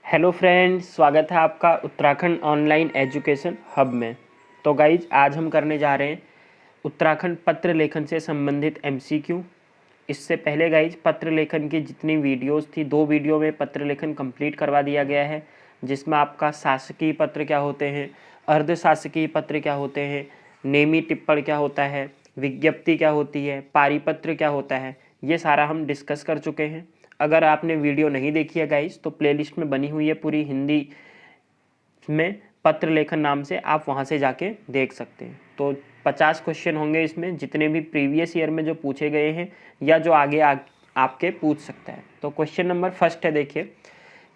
Hello friends, स्वागत है आपका उत्तराखंड ऑनलाइन एजुकेशन हब में। तो गाइज आज हम करने जा रहे हैं उत्तराखंड पत्र लेखन से संबंधित एमसीक्यू। इससे पहले गाइज पत्र लेखन की जितनी वीडियोस थी, 2 वीडियो में पत्र लेखन कंप्लीट करवा दिया गया है, जिसमें आपका शासकीय पत्र क्या होते हैं, अर्ध शासकीय पत्र क्या होते हैं, नेमी टिप्पण क्या होता है, विज्ञप्ति क्या होती है, पारिपत्र क्या होता है, ये सारा हम डिस्कस कर चुके हैं। अगर आपने वीडियो नहीं देखी है गाइस, तो प्लेलिस्ट में बनी हुई है पूरी हिंदी में, पत्र लेखन नाम से, आप वहाँ से जाके देख सकते हैं। तो 50 क्वेश्चन होंगे इसमें, जितने भी प्रीवियस ईयर में जो पूछे गए हैं या जो आगे आपके पूछ सकता है। तो क्वेश्चन नंबर फर्स्ट है, देखिए,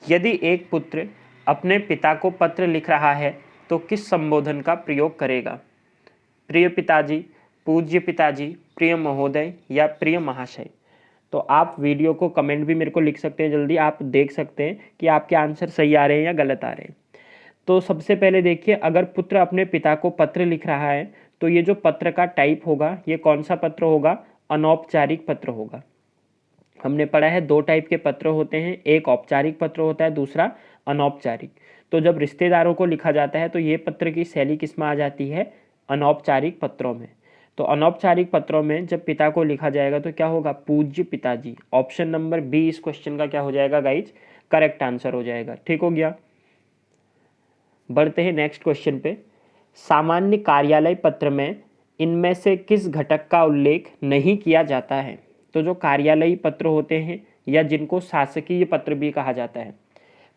यदि एक पुत्र अपने पिता को पत्र लिख रहा है तो किस संबोधन का प्रयोग करेगा? प्रिय पिताजी, पूज्य पिताजी, प्रिय महोदय या प्रिय महाशय। तो आप वीडियो को कमेंट भी मेरे को लिख सकते हैं, जल्दी आप देख सकते हैं कि आपके आंसर सही आ रहे हैं या गलत आ रहे हैं। तो सबसे पहले देखिए, अगर पुत्र अपने पिता को पत्र लिख रहा है तो ये जो पत्र का टाइप होगा, ये कौन सा पत्र होगा? अनौपचारिक पत्र होगा। हमने पढ़ा है 2 टाइप के पत्र होते हैं, एक औपचारिक पत्र होता है, दूसरा अनौपचारिक। तो जब रिश्तेदारों को लिखा जाता है तो ये पत्र की शैली किस में आ जाती है? अनौपचारिक पत्रों में। तो अनौपचारिक पत्रों में जब पिता को लिखा जाएगा तो क्या होगा? पूज्य पिताजी। ऑप्शन नंबर बी इस क्वेश्चन का क्या हो जाएगा गाइज? करेक्ट आंसर हो जाएगा। ठीक हो गया। बढ़ते हैं नेक्स्ट क्वेश्चन पे। सामान्य कार्यालय पत्र में इनमें से किस घटक का उल्लेख नहीं किया जाता है? तो जो कार्यालयी पत्र होते हैं या जिनको शासकीय पत्र भी कहा जाता है,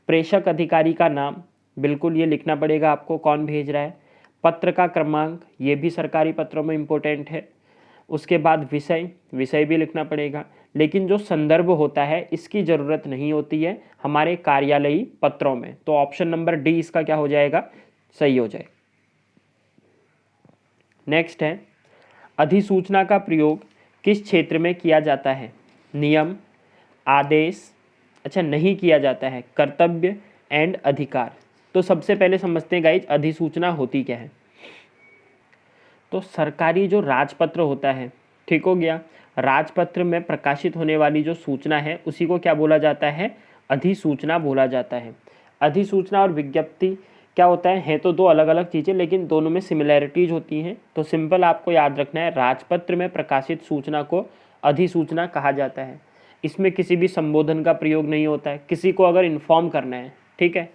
प्रेषक अधिकारी का नाम, बिल्कुल ये लिखना पड़ेगा आपको, कौन भेज रहा है। पत्र का क्रमांक, ये भी सरकारी पत्रों में इम्पोर्टेंट है। उसके बाद विषय, विषय भी लिखना पड़ेगा। लेकिन जो संदर्भ होता है इसकी ज़रूरत नहीं होती है हमारे कार्यालयी पत्रों में। तो ऑप्शन नंबर डी इसका क्या हो जाएगा? सही हो जाएगा। नेक्स्ट है, अधिसूचना का प्रयोग किस क्षेत्र में किया जाता है? नियम, आदेश, अच्छा नहीं किया जाता है, कर्तव्य एंड अधिकार। तो सबसे पहले समझते हैं गाइज अधिसूचना होती क्या है। तो सरकारी जो राजपत्र होता है, ठीक हो गया, राजपत्र में प्रकाशित होने वाली जो सूचना है उसी को क्या बोला जाता है? अधिसूचना बोला जाता है। अधिसूचना और विज्ञप्ति क्या होता है तो 2 अलग अलग चीज़ें, लेकिन दोनों में सिमिलैरिटीज होती हैं। तो सिंपल आपको याद रखना है, राजपत्र में प्रकाशित सूचना को अधिसूचना कहा जाता है। इसमें किसी भी संबोधन का प्रयोग नहीं होता है, किसी को अगर इन्फॉर्म करना है, ठीक है।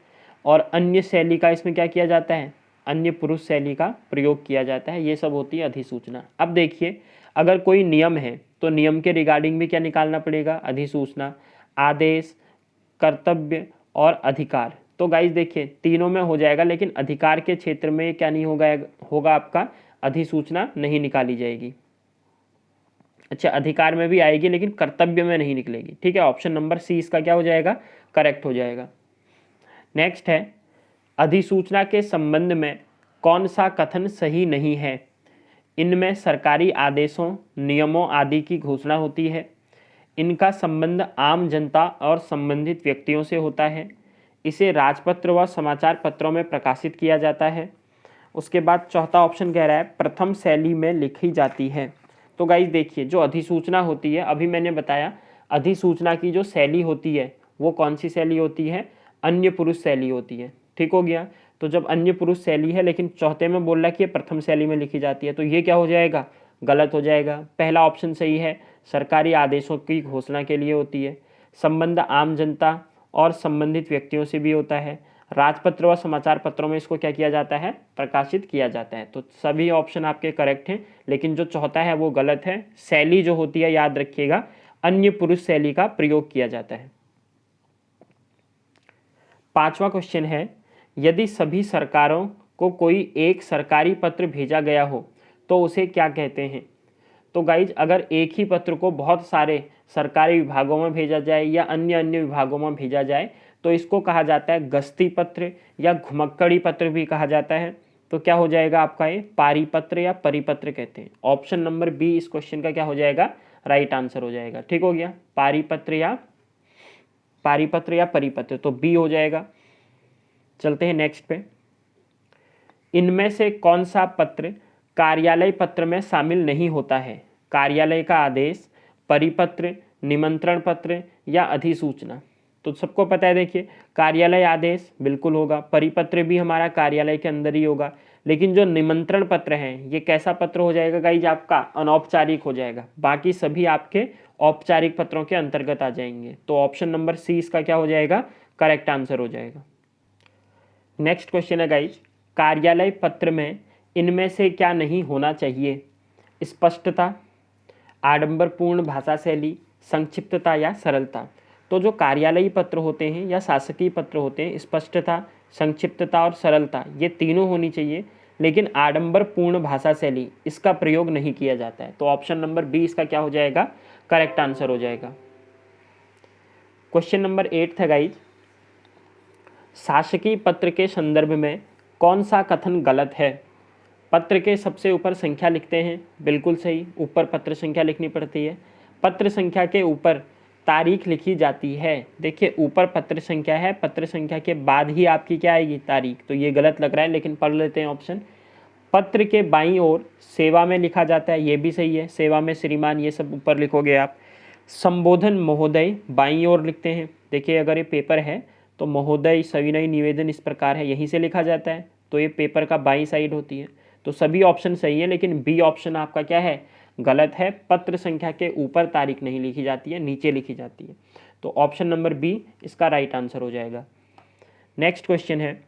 और अन्य शैली का इसमें क्या किया जाता है? अन्य पुरुष शैली का प्रयोग किया जाता है। ये सब होती है अधिसूचना। अब देखिए, अगर कोई नियम है तो नियम के रिगार्डिंग भी क्या निकालना पड़ेगा? अधिसूचना, आदेश, कर्तव्य और अधिकार। तो गाइज देखिए, तीनों में हो जाएगा, लेकिन अधिकार के क्षेत्र में क्या नहीं होगा आपका? अधिसूचना नहीं निकाली जाएगी। अच्छा, अधिकार में भी आएगी लेकिन कर्तव्य में नहीं निकलेगी। ठीक है, ऑप्शन नंबर सी इसका क्या हो जाएगा? करेक्ट हो जाएगा। नेक्स्ट है, अधिसूचना के संबंध में कौन सा कथन सही नहीं है? इनमें सरकारी आदेशों, नियमों आदि की घोषणा होती है। इनका संबंध आम जनता और संबंधित व्यक्तियों से होता है। इसे राजपत्र व समाचार पत्रों में प्रकाशित किया जाता है। उसके बाद चौथा ऑप्शन कह रहा है प्रथम शैली में लिखी जाती है। तो गाइस देखिए, जो अधिसूचना होती है, अभी मैंने बताया अधिसूचना की जो शैली होती है वो कौन सी शैली होती है? अन्य पुरुष शैली होती है। ठीक हो गया। तो जब अन्य पुरुष शैली है लेकिन चौथे में बोल रहा है कि ये प्रथम शैली में लिखी जाती है, तो ये क्या हो जाएगा? गलत हो जाएगा। पहला ऑप्शन सही है, सरकारी आदेशों की घोषणा के लिए होती है। संबंध आम जनता और संबंधित व्यक्तियों से भी होता है। राजपत्र व समाचार पत्रों में इसको क्या किया जाता है? प्रकाशित किया जाता है। तो सभी ऑप्शन आपके करेक्ट हैं, लेकिन जो चौथा है वो गलत है। शैली जो होती है, याद रखिएगा, अन्य पुरुष शैली का प्रयोग किया जाता है। 5वां क्वेश्चन है, यदि सभी सरकारों को कोई एक सरकारी पत्र भेजा गया हो तो उसे क्या कहते हैं? तो गाइज, अगर एक ही पत्र को बहुत सारे सरकारी विभागों में भेजा जाए या अन्य अन्य विभागों में भेजा जाए तो इसको कहा जाता है गश्ती पत्र या घुमक्कड़ी पत्र भी कहा जाता है। तो क्या हो जाएगा आपका? ये पारिपत्र या परिपत्र कहते हैं। ऑप्शन नंबर बी इस क्वेश्चन का क्या हो जाएगा? राइट आंसर हो जाएगा। ठीक हो गया, पारिपत्र या परिपत्र, तो बी हो जाएगा। चलते हैं नेक्स्ट पे। इनमें से कौन सा पत्र कार्यालय पत्र में शामिल नहीं होता है? कार्यालय का आदेश, परिपत्र, निमंत्रण पत्र या अधिसूचना। तो सबको पता है, देखिए कार्यालय आदेश बिल्कुल होगा, परिपत्र भी हमारा कार्यालय के अंदर ही होगा, लेकिन जो निमंत्रण पत्र है ये कैसा पत्र हो जाएगा गाइज, आपका अनौपचारिक हो जाएगा, बाकी सभी आपके औपचारिक पत्रों के अंतर्गत आ जाएंगे। तो ऑप्शन नंबर सी इसका क्या हो जाएगा, करेक्ट आंसर हो जाएगा। नेक्स्ट क्वेश्चन है गाइज, कार्यालय पत्र में इनमें से क्या नहीं होना चाहिए, स्पष्टता, आडंबरपूर्ण भाषा शैली, संक्षिप्तता या सरलता। तो जो कार्यालयी पत्र होते हैं या शासकीय पत्र होते हैं, स्पष्टता, संक्षिप्तता और सरलता ये तीनों होनी चाहिए, लेकिन आडंबरपूर्ण भाषा शैली इसका प्रयोग नहीं किया जाता है। तो ऑप्शन नंबर बी इसका क्या हो जाएगा, करेक्ट आंसर हो जाएगा। क्वेश्चन नंबर 8 था गाइज, शासकीय पत्र के संदर्भ में कौन सा कथन गलत है। पत्र के सबसे ऊपर संख्या लिखते हैं, बिल्कुल सही, ऊपर पत्र संख्या लिखनी पड़ती है। पत्र संख्या के ऊपर तारीख लिखी जाती है, देखिए ऊपर पत्र संख्या है, पत्र संख्या के बाद ही आपकी क्या आएगी, तारीख, तो ये गलत लग रहा है, लेकिन पढ़ लेते हैं ऑप्शन। पत्र के बाईं ओर सेवा में लिखा जाता है, ये भी सही है, सेवा में श्रीमान ये सब ऊपर लिखोगे आप। संबोधन महोदय बाईं ओर लिखते हैं, देखिए अगर ये पेपर है तो महोदय सविनय निवेदन इस प्रकार है, यहीं से लिखा जाता है, तो ये पेपर का बाईं साइड होती है। तो सभी ऑप्शन सही है, लेकिन बी ऑप्शन आपका क्या है, गलत है। पत्र संख्या के ऊपर तारीख नहीं लिखी जाती है, नीचे लिखी जाती है। तो ऑप्शन नंबर बी इसका राइट आंसर हो जाएगा। नेक्स्ट क्वेश्चन है,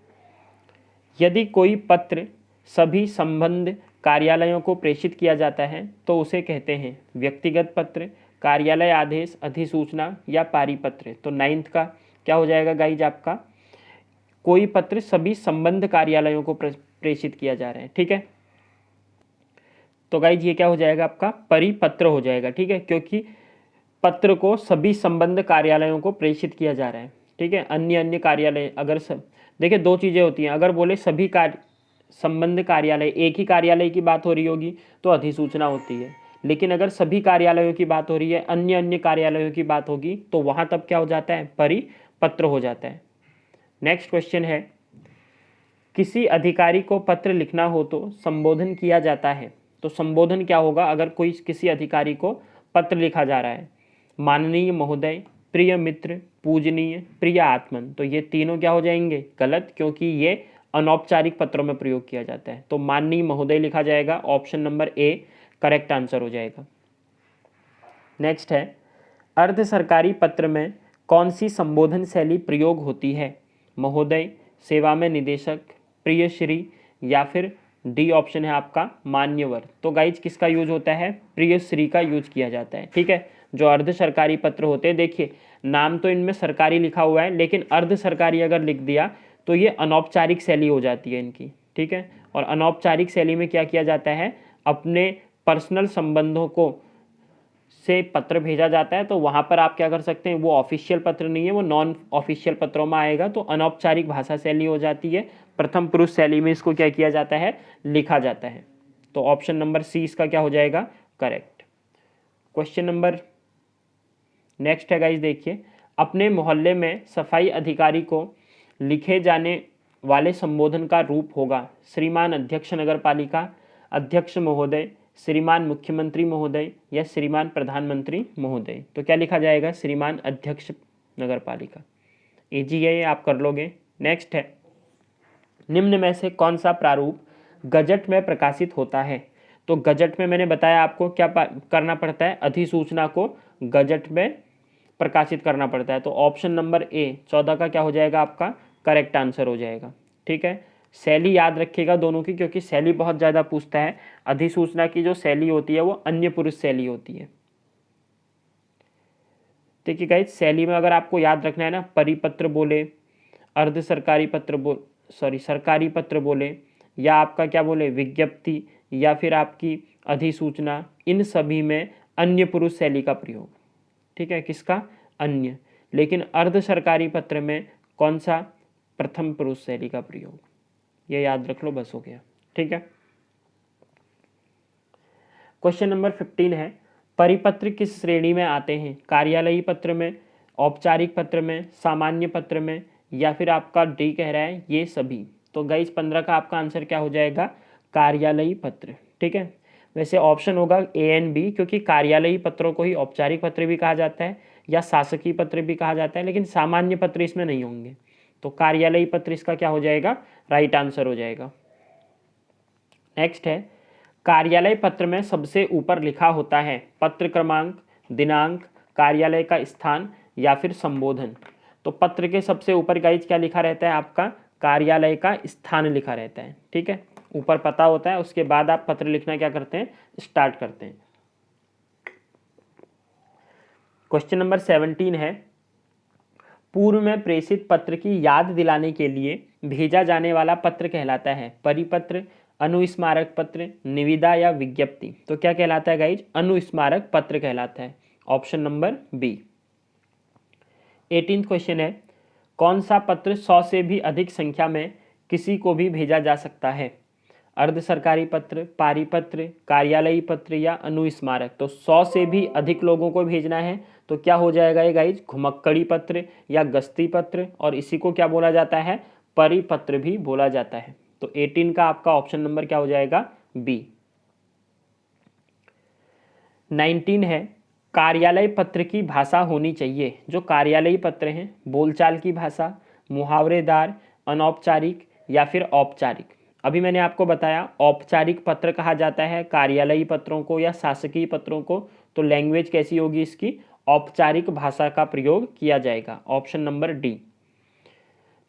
यदि कोई पत्र सभी संबंध कार्यालयों को प्रेषित किया जाता है तो उसे कहते हैं व्यक्तिगत पत्र, कार्यालय आदेश, अधिसूचना या पारिपत्र। तो 9th का क्या हो जाएगा गाइज आपका, कोई पत्र सभी संबंध कार्यालयों को प्रेषित किया जा रहा है, ठीक है। तो गाइज ये क्या हो जाएगा आपका, परिपत्र हो जाएगा, ठीक है, क्योंकि पत्र को सभी संबंध कार्यालयों को प्रेषित किया जा रहा है, ठीक है। अन्य कार्यालय अगर सब, देखिए दो चीज़ें होती हैं, अगर बोले सभी संबंध कार्यालय, एक ही कार्यालय की बात हो रही होगी तो अधिसूचना होती है, लेकिन अगर सभी कार्यालयों की बात हो रही है, अन्य कार्यालयों की बात होगी, तो वहाँ तब क्या हो जाता है, परिपत्र हो जाता है। नेक्स्ट क्वेश्चन है, किसी अधिकारी को पत्र लिखना हो तो संबोधन किया जाता है। तो संबोधन क्या होगा, अगर कोई किसी अधिकारी को पत्र लिखा जा रहा है, माननीय महोदय, प्रिय मित्र, पूजनीय, प्रिय आत्मन, तो ये तीनों क्या हो जाएंगे, गलत, क्योंकि ये अनौपचारिक पत्रों में प्रयोग किया जाता है। तो माननीय महोदय लिखा जाएगा, option number A correct answer हो जाएगा। नेक्स्ट है, अर्ध सरकारी पत्र में कौन सी संबोधन शैली प्रयोग होती है, महोदय, सेवा में निदेशक, प्रिय श्री, या फिर डी ऑप्शन है आपका मान्यवर। तो गाइज किसका यूज होता है, प्रिय श्री का यूज किया जाता है, ठीक है। जो अर्ध सरकारी पत्र होते हैं, देखिए नाम तो इनमें सरकारी लिखा हुआ है, लेकिन अर्ध सरकारी अगर लिख दिया तो ये अनौपचारिक शैली हो जाती है इनकी, ठीक है। और अनौपचारिक शैली में क्या किया जाता है, अपने पर्सनल संबंधों को से पत्र भेजा जाता है, तो वहाँ पर आप क्या कर सकते हैं, वो ऑफिशियल पत्र नहीं है, वो नॉन ऑफिशियल पत्रों में आएगा, तो अनौपचारिक भाषा शैली हो जाती है। प्रथम पुरुष शैली में इसको क्या किया जाता है, लिखा जाता है। तो ऑप्शन नंबर सी इसका क्या हो जाएगा, करेक्ट। क्वेश्चन नंबर नेक्स्ट है गाइस, देखिए अपने मोहल्ले में सफाई अधिकारी को लिखे जाने वाले संबोधन का रूप होगा श्रीमान अध्यक्ष नगर पालिका, अध्यक्ष महोदय, श्रीमान मुख्यमंत्री महोदय, या श्रीमान प्रधानमंत्री महोदय। तो क्या लिखा जाएगा, श्रीमान अध्यक्ष नगर पालिका। इजी है, आप कर लोगे। नेक्स्ट है, निम्न में से कौन सा प्रारूप गजट में प्रकाशित होता है। तो गजट में मैंने बताया आपको क्या करना पड़ता है, अधिसूचना को गजट में प्रकाशित करना पड़ता है। तो ऑप्शन नंबर ए 14 का क्या हो जाएगा आपका, करेक्ट आंसर हो जाएगा, ठीक है। शैली याद रखिएगा दोनों की, क्योंकि शैली बहुत ज़्यादा पूछता है। अधिसूचना की जो शैली होती है वो अन्य पुरुष शैली होती है। देखिए गाइस, शैली में अगर आपको याद रखना है ना, परिपत्र बोले, अर्ध सरकारी पत्र सरकारी पत्र बोले, या आपका क्या बोले विज्ञप्ति, या फिर आपकी अधिसूचना, इन सभी में अन्य पुरुष शैली का प्रयोग, ठीक है, किसका, अन्य। लेकिन अर्ध सरकारी पत्र में कौन सा, प्रथम पुरुष शैली का प्रयोग। ये याद रख लो, बस हो गया, ठीक है। क्वेश्चन नंबर 15 है, परिपत्र किस श्रेणी में आते हैं, कार्यालयी पत्र में, औपचारिक पत्र में, सामान्य पत्र में, या फिर आपका डी कह रहा है ये सभी। तो गाइस 15 का आपका आंसर क्या हो जाएगा, कार्यालयी पत्र, ठीक है। वैसे ऑप्शन होगा ए एंड बी, क्योंकि कार्यालयी पत्रों को ही औपचारिक पत्र भी कहा जाता है, या शासकीय पत्र भी कहा जाता है, लेकिन सामान्य पत्र इसमें नहीं होंगे। तो कार्यालयीय पत्र इसका क्या हो जाएगा, राइट आंसर हो जाएगा। नेक्स्ट है, कार्यालय पत्र में सबसे ऊपर लिखा होता है पत्र क्रमांक, दिनांक, कार्यालय का स्थान या फिर संबोधन। तो पत्र के सबसे ऊपर गाइज क्या लिखा रहता है आपका, कार्यालय का स्थान लिखा रहता है। ठीक है, ऊपर पता होता है, उसके बाद आप पत्र लिखना क्या करते हैं, स्टार्ट करते हैं। क्वेश्चन नंबर 17 है, पूर्व में प्रेषित पत्र की याद दिलाने के लिए भेजा जाने वाला पत्र कहलाता है परिपत्र, अनुस्मारक पत्र, निविदा या विज्ञप्ति। तो क्या कहलाता है गाइज, अनुस्मारक पत्र कहलाता है। Option number B. 18th question है, कौन सा पत्र 100 से भी अधिक संख्या में किसी को भी भेजा जा सकता है, अर्ध सरकारी पत्र, पारिपत्र, कार्यालयी पत्र या अनुस्मारक। तो 100 से भी अधिक लोगों को भेजना है तो क्या हो जाएगा ये गाइज, घुमक्कड़ी पत्र या गश्ती पत्र, और इसी को क्या बोला जाता है, परिपत्र भी बोला जाता है। तो 18 का आपका ऑप्शन नंबर क्या हो जाएगा, बी। 19 है, कार्यालय पत्र की भाषा होनी चाहिए। जो कार्यालयी पत्र हैं, बोलचाल की भाषा, मुहावरेदार, अनौपचारिक या फिर औपचारिक। अभी मैंने आपको बताया औपचारिक पत्र कहा जाता है कार्यालयी पत्रों को या शासकीय पत्रों को। तो लैंग्वेज कैसी होगी इसकी, औपचारिक भाषा का प्रयोग किया जाएगा। Option number D.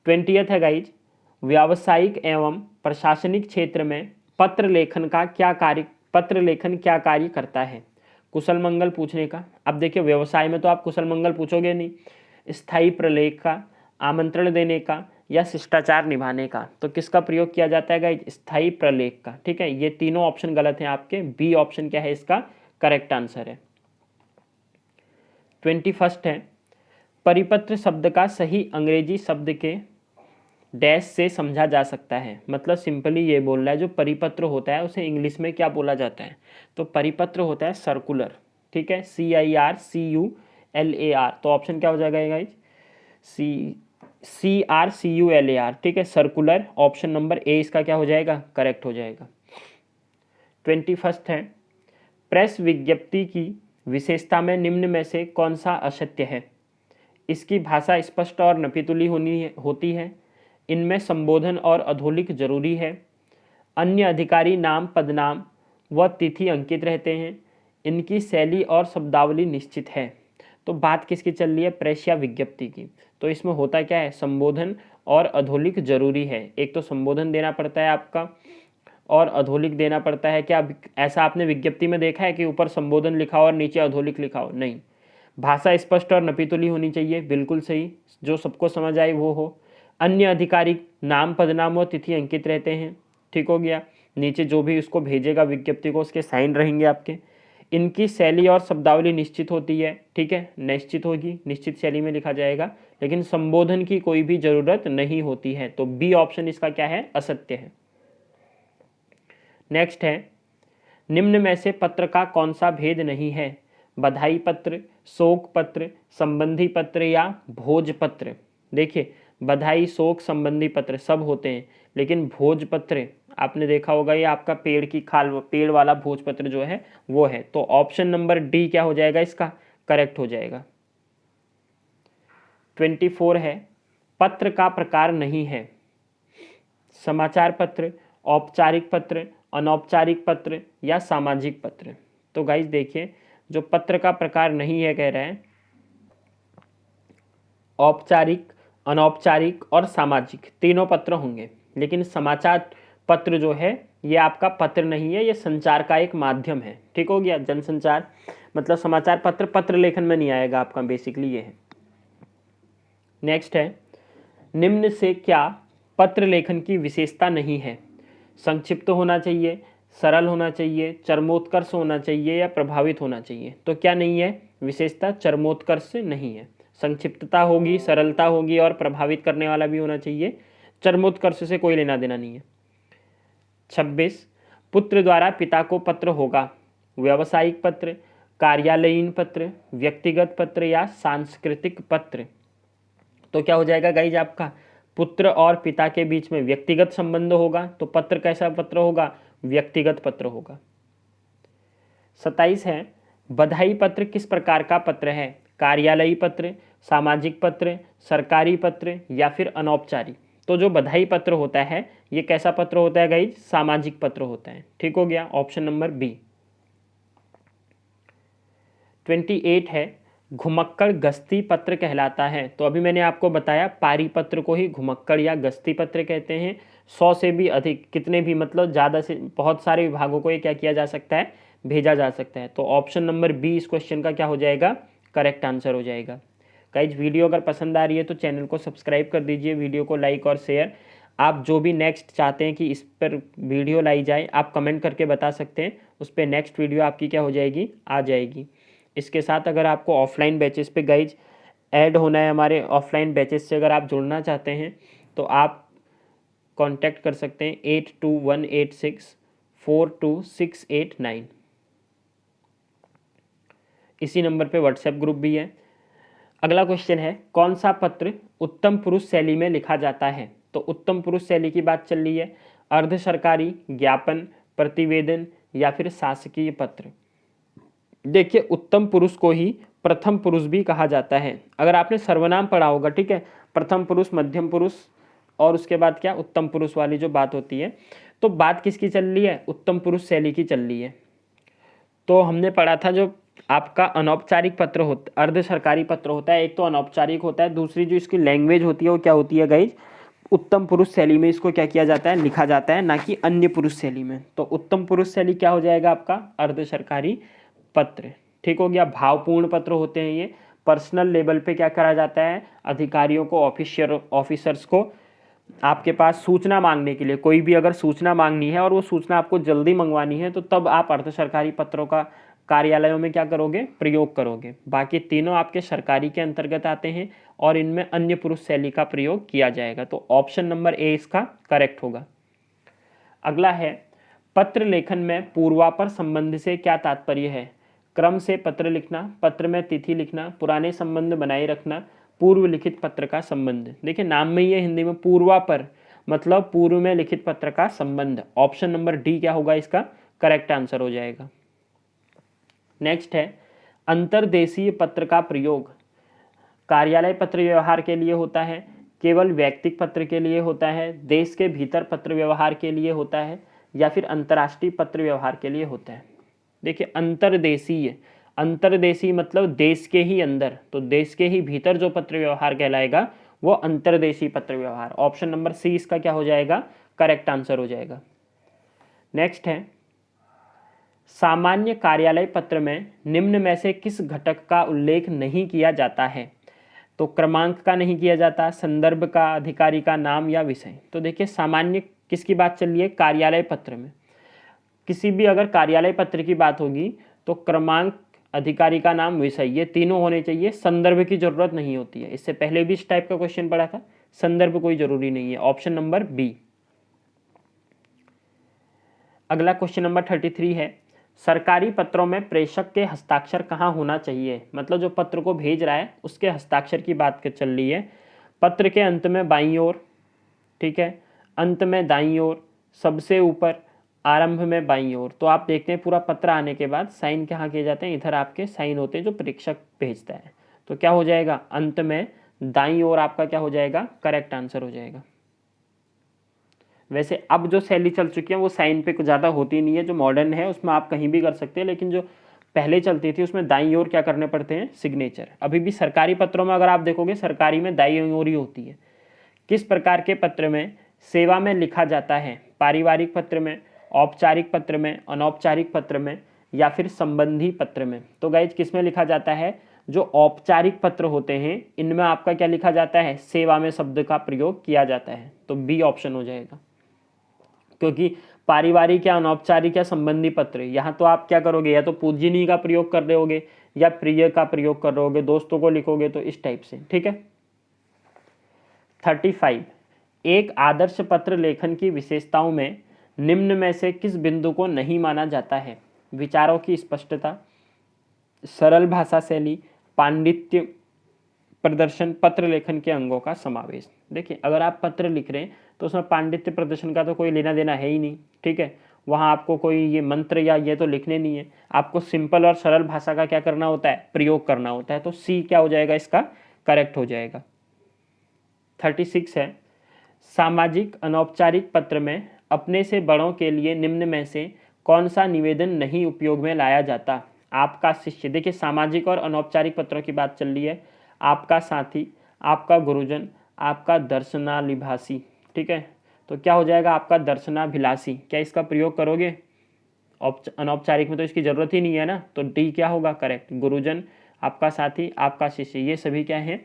20th है गाइज, व्यावसायिक एवं प्रशासनिक क्षेत्र में पत्र लेखन क्या कार्य करता है। कुशल मंगल पूछने का। अब देखिए व्यवसाय में तो आप कुशल मंगल पूछोगे नहीं, स्थायी प्रलेख का, आमंत्रण देने का या शिष्टाचार निभाने का। तो किसका प्रयोग किया जाता है गाइज, स्थायी प्रलेख का। ठीक है, ये तीनों ऑप्शन गलत हैं आपके, बी ऑप्शन क्या है इसका करेक्ट आंसर है। 21st है, परिपत्र शब्द का सही अंग्रेजी शब्द के डैश से समझा जा सकता है। मतलब सिंपली ये बोल रहा है जो परिपत्र होता है उसे इंग्लिश में क्या बोला जाता है। तो परिपत्र होता है सर्कुलर। ठीक है, CIRCULAR। तो ऑप्शन क्या हो जाएगा गाइज, CRCULAR। ठीक है, सर्कुलर। ऑप्शन नंबर ए इसका क्या हो जाएगा, करेक्ट हो जाएगा। 21st है, प्रेस विज्ञप्ति की विशेषता में निम्न में से कौन सा असत्य है। इसकी भाषा स्पष्ट और नपीतुली होती है, इनमें संबोधन और अधोलिख जरूरी है, अन्य अधिकारी नाम, पदनाम व तिथि अंकित रहते हैं, इनकी शैली और शब्दावली निश्चित है। तो बात किसकी चल रही है, प्रेस या विज्ञप्ति की। तो इसमें होता क्या है, संबोधन और अधोलिख जरूरी है। एक तो संबोधन देना पड़ता है आपका और अधोलिख देना पड़ता है। क्या ऐसा आपने विज्ञप्ति में देखा है कि ऊपर संबोधन लिखा हो और नीचे अधोलिख लिखा हो, नहीं। भाषा स्पष्ट और नपीतुली होनी चाहिए, बिल्कुल सही, जो सबको समझ आए वो हो। अन्य अधिकारी नाम, पदनाम व तिथि अंकित रहते हैं, ठीक हो गया। नीचे जो भी उसको भेजेगा विज्ञप्ति को उसके साइन रहेंगे आपके। इनकी शैली और शब्दावली निश्चित होती है, ठीक है, निश्चित होगी, निश्चित शैली में लिखा जाएगा, लेकिन संबोधन की कोई भी जरूरत नहीं होती है। तो बी ऑप्शन इसका क्या है, असत्य है। नेक्स्ट है, निम्न में से पत्र का कौन सा भेद नहीं है, बधाई पत्र, शोक पत्र, संबंधी पत्र या भोजपत्र। देखिए बधाई, शोक, संबंधी पत्र सब होते हैं, लेकिन भोजपत्र आपने देखा होगा ये आपका पेड़ की खाल, पेड़ वाला भोजपत्र जो है वो है। तो ऑप्शन नंबर डी क्या हो जाएगा इसका, करेक्ट हो जाएगा। 24 है, पत्र का प्रकार नहीं है, समाचार पत्र, औपचारिक पत्र, अनौपचारिक पत्र या सामाजिक पत्र। तो गाइस देखिए जो पत्र का प्रकार नहीं है कह रहे हैं औपचारिक, अनौपचारिक और सामाजिक तीनों पत्र होंगे, लेकिन समाचार पत्र जो है ये आपका पत्र नहीं है, ये संचार का एक माध्यम है। ठीक हो गया, जनसंचार मतलब समाचार पत्र, पत्र लेखन में नहीं आएगा आपका, बेसिकली ये है। नेक्स्ट है, निम्न से क्या पत्र लेखन की विशेषता नहीं है, संक्षिप्त होना चाहिए, सरल होना चाहिए, चरमोत्कर्ष होना चाहिए या प्रभावित होना चाहिए। तो क्या नहीं है विशेषता, चरमोत्कर्ष नहीं है, संक्षिप्तता होगी, सरलता होगी और प्रभावित करने वाला भी होना चाहिए। चरमोत्कर्ष से कोई लेना देना नहीं है। 26, पुत्र द्वारा पिता को पत्र होगा, व्यावसायिक पत्र, कार्यालयीन पत्र, व्यक्तिगत पत्र या सांस्कृतिक पत्र। तो क्या हो जाएगा गाइज आपका, पुत्र और पिता के बीच में व्यक्तिगत संबंध होगा, तो पत्र कैसा पत्र होगा, व्यक्तिगत पत्र होगा। 27 है, बधाई पत्र किस प्रकार का पत्र है, कार्यालयी पत्र, सामाजिक पत्र, सरकारी पत्र या फिर अनौपचारिक। तो जो बधाई पत्र होता है ये कैसा पत्र होता है गाइज? सामाजिक पत्र होता है। ठीक हो गया, ऑप्शन नंबर बी। 28 है, घुमक्कड़ गस्ती पत्र कहलाता है। तो अभी मैंने आपको बताया पारी पत्र को ही घुमक्कड़ या गस्ती पत्र कहते हैं। 100 से भी अधिक, कितने भी मतलब ज़्यादा से बहुत सारे विभागों को ये क्या किया जा सकता है? भेजा जा सकता है। तो ऑप्शन नंबर बी इस क्वेश्चन का क्या हो जाएगा? करेक्ट आंसर हो जाएगा। गाइज वीडियो अगर पसंद आ रही है तो चैनल को सब्सक्राइब कर दीजिए, वीडियो को लाइक और शेयर। आप जो भी नेक्स्ट चाहते हैं कि इस पर वीडियो लाई जाए आप कमेंट करके बता सकते हैं, उस पर नेक्स्ट वीडियो आपकी क्या हो जाएगी? आ जाएगी। इसके साथ अगर आपको ऑफलाइन बैचेस पे गाइज ऐड होना है, हमारे ऑफलाइन बैचेस से अगर आप जुड़ना चाहते हैं तो आप कांटेक्ट कर सकते हैं 8218642689। इसी नंबर पे व्हाट्सएप ग्रुप भी है। अगला क्वेश्चन है, कौन सा पत्र उत्तम पुरुष शैली में लिखा जाता है? तो उत्तम पुरुष शैली की बात चल रही है। अर्ध सरकारी, ज्ञापन, प्रतिवेदन या फिर शासकीय पत्र। देखिए उत्तम पुरुष को ही प्रथम पुरुष भी कहा जाता है। अगर आपने सर्वनाम पढ़ा होगा, ठीक है, प्रथम पुरुष, मध्यम पुरुष और उसके बाद क्या उत्तम पुरुष वाली जो बात होती है, तो बात किसकी चल रही है? उत्तम पुरुष शैली की चल रही है। तो हमने पढ़ा था जो आपका अनौपचारिक पत्र होता, अर्ध सरकारी पत्र होता है, एक तो अनौपचारिक होता है, दूसरी जो इसकी लैंग्वेज होती है वो क्या होती है गाइज? उत्तम पुरुष शैली में इसको क्या किया जाता है? लिखा जाता है, ना कि अन्य पुरुष शैली में। तो उत्तम पुरुष शैली क्या हो जाएगा आपका? अर्ध सरकारी पत्र। ठीक हो गया। भावपूर्ण पत्र होते हैं ये, पर्सनल लेवल पे क्या करा जाता है? अधिकारियों को, ऑफिसर्स को आपके पास सूचना मांगने के लिए, कोई भी अगर सूचना मांगनी है और वो सूचना आपको जल्दी मंगवानी है तो तब आप अर्ध सरकारी पत्रों का कार्यालयों में क्या करोगे? प्रयोग करोगे। बाकी तीनों आपके सरकारी के अंतर्गत आते हैं और इनमें अन्य पुरुष शैली का प्रयोग किया जाएगा। तो ऑप्शन नंबर ए इसका करेक्ट होगा। अगला है, पत्र लेखन में पूर्वापर संबंध से क्या तात्पर्य है? क्रम से पत्र लिखना, पत्र में तिथि लिखना, पुराने संबंध बनाए रखना, पूर्व लिखित पत्र का संबंध। देखिए नाम में ही है हिंदी में पूर्वापर, मतलब पूर्व में लिखित पत्र का संबंध। ऑप्शन नंबर डी क्या होगा? इसका करेक्ट आंसर हो जाएगा। नेक्स्ट है, अंतर्देशीय पत्र का प्रयोग कार्यालय पत्र व्यवहार के लिए होता है, केवल व्यक्तिगत पत्र के लिए होता है, देश के भीतर पत्र व्यवहार के लिए होता है या फिर अंतर्राष्ट्रीय पत्र व्यवहार के लिए होता है? देखिए अंतर्देशीय, अंतर्देशीय मतलब देश के ही अंदर, तो देश के ही भीतर जो पत्र व्यवहार कहलाएगा वो अंतर्देशीय पत्र व्यवहार। ऑप्शन नंबर सी इसका क्या हो जाएगा? करेक्ट आंसर हो जाएगा। नेक्स्ट है, सामान्य कार्यालय पत्र में निम्न में से किस घटक का उल्लेख नहीं किया जाता है? तो क्रमांक का नहीं किया जाता, संदर्भ का, अधिकारी का नाम या विषय। तो देखिए सामान्य किसकी बात चल रही है? कार्यालय पत्र में। किसी भी अगर कार्यालय पत्र की बात होगी तो क्रमांक, अधिकारी का नाम, विषय, ये तीनों होने चाहिए। संदर्भ की जरूरत नहीं होती है। इससे पहले भी इस टाइप का क्वेश्चन पढ़ा था, संदर्भ कोई जरूरी नहीं है। Option number B. अगला क्वेश्चन नंबर 33 है, सरकारी पत्रों में प्रेषक के हस्ताक्षर कहाँ होना चाहिए? मतलब जो पत्र को भेज रहा है उसके हस्ताक्षर की बात चल रही है। पत्र के अंत में बाईं ओर, ठीक है, अंत में दाईं ओर, सबसे ऊपर, आरंभ में बाईं ओर। तो आप देखते हैं पूरा पत्र आने के बाद साइन कहाँ किए जाते हैं? इधर आपके साइन होते हैं जो प्रेषक भेजता है। तो क्या हो जाएगा? अंत में दाईं ओर आपका क्या हो जाएगा? करेक्ट आंसर हो जाएगा। वैसे अब जो शैली चल चुकी है वो साइन पे कुछ ज़्यादा होती नहीं है, जो मॉडर्न है उसमें आप कहीं भी कर सकते हैं, लेकिन जो पहले चलती थी उसमें दाईं ओर क्या करने पड़ते हैं? सिग्नेचर। अभी भी सरकारी पत्रों में अगर आप देखोगे सरकारी में दाईं ओर ही होती है। किस प्रकार के पत्र में सेवा में लिखा जाता है? पारिवारिक पत्र में, औपचारिक पत्र में, अनौपचारिक पत्र में या फिर संबंधी पत्र में? तो गाइज किस में लिखा जाता है? जो औपचारिक पत्र होते हैं इनमें आपका क्या लिखा जाता है? सेवा में शब्द का प्रयोग किया जाता है। तो बी ऑप्शन हो जाएगा, क्योंकि पारिवारिक या अनौपचारिक या संबंधी पत्र, यहाँ तो आप क्या करोगे? या तो पूजनीय का प्रयोग कर रहे होगे या प्रिय का प्रयोग कर रहे होगे, दोस्तों को लिखोगे तो इस टाइप से। ठीक है। 35, एक आदर्श पत्र लेखन की विशेषताओं में निम्न में से किस बिंदु को नहीं माना जाता है? विचारों की स्पष्टता, सरल भाषा शैली, पांडित्य प्रदर्शन, पत्र लेखन के अंगों का समावेश। देखिए अगर आप पत्र लिख रहे हैं तो उसमें पांडित्य प्रदर्शन का तो कोई लेना देना है ही नहीं, ठीक है, वहाँ आपको कोई ये मंत्र या ये तो लिखने नहीं है, आपको सिंपल और सरल भाषा का क्या करना होता है, प्रयोग करना होता है। तो सी क्या हो जाएगा, इसका करेक्ट हो जाएगा। 36 है, सामाजिक अनौपचारिक पत्र में अपने से बड़ों के लिए निम्न में से कौन सा निवेदन नहीं उपयोग में लाया जाता। आपका शिष्य, देखिए सामाजिक और अनौपचारिक पत्रों की बात चल रही है, आपका साथी, आपका गुरुजन, आपका दर्शनाभिलाषी, ठीक है। तो क्या हो जाएगा आपका दर्शनाभिलाषी, क्या इसका प्रयोग करोगे? अनौपचारिक में तो इसकी जरूरत ही नहीं है ना, तो डी क्या होगा करेक्ट। गुरुजन, आपका साथी, आपका शिष्य, ये सभी क्या है,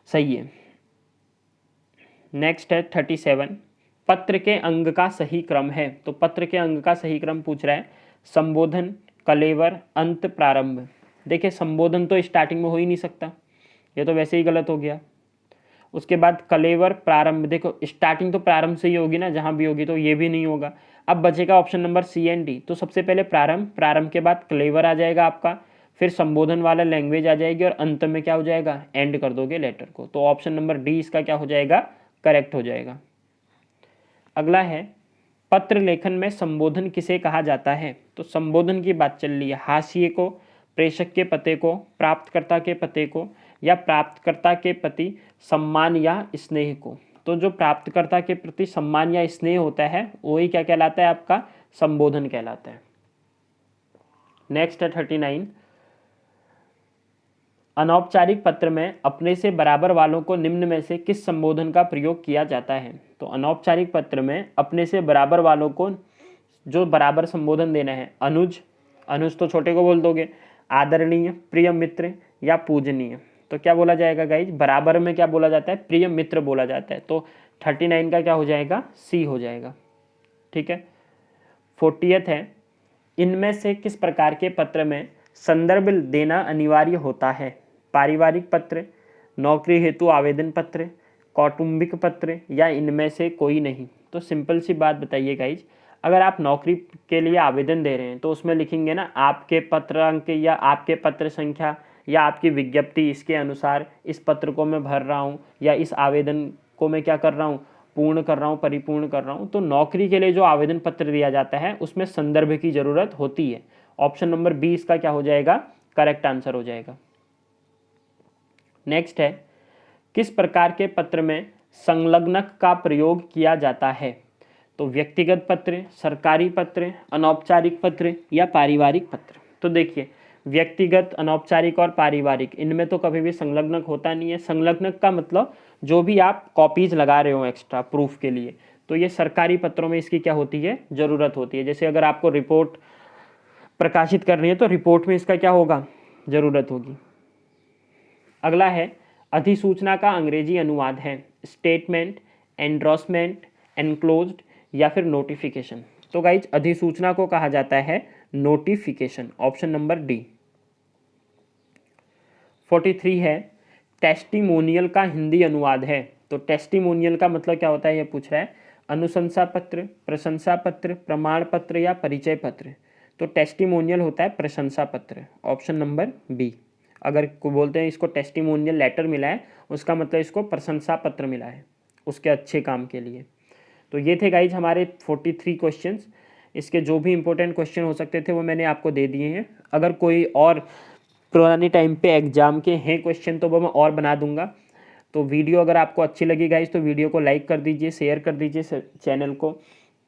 सही है। नेक्स्ट है 37, पत्र के अंग का सही क्रम है। तो पत्र के अंग का सही क्रम पूछ रहा है, संबोधन, कलेवर, अंत, प्रारंभ। देखिए संबोधन तो स्टार्टिंग में हो ही नहीं सकता, ये तो वैसे ही गलत हो गया। उसके बाद कलेवर, प्रारंभ, देखो स्टार्टिंग तो प्रारंभ से ही होगी ना, जहाँ भी होगी, तो ये भी नहीं होगा। अब बचेगा option number C and D. तो सबसे पहले प्रारंभ, प्रारंभ के बाद कलेवर आ जाएगा आपका, फिर संबोधन वाला लैंग्वेज आ जाएगी, और अंत में क्या हो जाएगा, एंड कर दोगे लेटर को। तो ऑप्शन नंबर डी इसका क्या हो जाएगा, करेक्ट हो जाएगा। अगला है, पत्र लेखन में संबोधन किसे कहा जाता है। तो संबोधन की बात चल रही है, हाशिए को, प्रेषक के पते को, प्राप्तकर्ता के पते को, या प्राप्तकर्ता के प्रति सम्मान या स्नेह को। तो जो प्राप्तकर्ता के प्रति सम्मान या स्नेह होता है वही क्या कहलाता है, आपका संबोधन कहलाता है। नेक्स्ट है 39, अनौपचारिक पत्र में अपने से बराबर वालों को निम्न में से किस संबोधन का प्रयोग किया जाता है। तो अनौपचारिक पत्र में अपने से बराबर वालों को जो बराबर संबोधन देना है, अनुज, अनुज तो छोटे को बोल दोगे, आदरणीय, प्रिय मित्र, या पूजनीय। तो क्या बोला जाएगा गाइज, बराबर में क्या बोला जाता है, प्रिय मित्र बोला जाता है। तो 39 का क्या हो जाएगा, सी हो जाएगा, ठीक है। 40th है, इनमें से किस प्रकार के पत्र में संदर्भ देना अनिवार्य होता है। पारिवारिक पत्र, नौकरी हेतु आवेदन पत्र, कौटुंबिक पत्र, या इनमें से कोई नहीं। तो सिंपल सी बात बताइए गाइज, अगर आप नौकरी के लिए आवेदन दे रहे हैं तो उसमें लिखेंगे ना आपके पत्र अंक या आपके पत्र संख्या या आपकी विज्ञप्ति, इसके अनुसार इस पत्र को मैं भर रहा हूँ या इस आवेदन को मैं क्या कर रहा हूँ, पूर्ण कर रहा हूँ, परिपूर्ण कर रहा हूँ। तो नौकरी के लिए जो आवेदन पत्र दिया जाता है उसमें संदर्भ की जरूरत होती है। ऑप्शन नंबर बी इसका क्या हो जाएगा, करेक्ट आंसर हो जाएगा। नेक्स्ट है, किस प्रकार के पत्र में संलग्नक का प्रयोग किया जाता है। तो व्यक्तिगत पत्र, सरकारी पत्र, अनौपचारिक पत्र, या पारिवारिक पत्र। तो देखिए व्यक्तिगत, अनौपचारिक और पारिवारिक, इनमें तो कभी भी संलग्नक होता नहीं है। संलग्नक का मतलब जो भी आप कॉपीज लगा रहे हो एक्स्ट्रा प्रूफ के लिए, तो ये सरकारी पत्रों में इसकी क्या होती है, जरूरत होती है। जैसे अगर आपको रिपोर्ट प्रकाशित करनी है तो रिपोर्ट में इसका क्या होगा, जरूरत होगी। अगला है, अधिसूचना का अंग्रेजी अनुवाद है स्टेटमेंट, एंडोर्समेंट, एनक्लोज्ड, या फिर नोटिफिकेशन। तो गाइज अधिसूचना को कहा जाता है नोटिफिकेशन, ऑप्शन नंबर डी। 43 है, टेस्टिमोनियल का हिंदी अनुवाद है। तो टेस्टिमोनियल का मतलब क्या होता है, ये पूछ रहा है। अनुशंसा पत्र, प्रशंसा पत्र, प्रमाण पत्र, या परिचय पत्र। तो टेस्टिमोनियल होता है प्रशंसा पत्र, ऑप्शन नंबर बी। अगर को बोलते हैं इसको टेस्टिमोनियल लेटर मिला है, उसका मतलब इसको प्रशंसा पत्र मिला है उसके अच्छे काम के लिए। तो ये थे गाइज हमारे 43 क्वेश्चंस। इसके जो भी इंपॉर्टेंट क्वेश्चन हो सकते थे वो मैंने आपको दे दिए हैं। अगर कोई और पुराने टाइम पे एग्जाम के हैं क्वेश्चन तो वो मैं और बना दूंगा। तो वीडियो अगर आपको अच्छी लगी गाइज तो वीडियो को लाइक कर दीजिए, शेयर कर दीजिए चैनल को,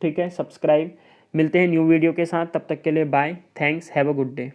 ठीक है, सब्सक्राइब। मिलते हैं न्यू वीडियो के साथ, तब तक के लिए bye, thanks, have a good day.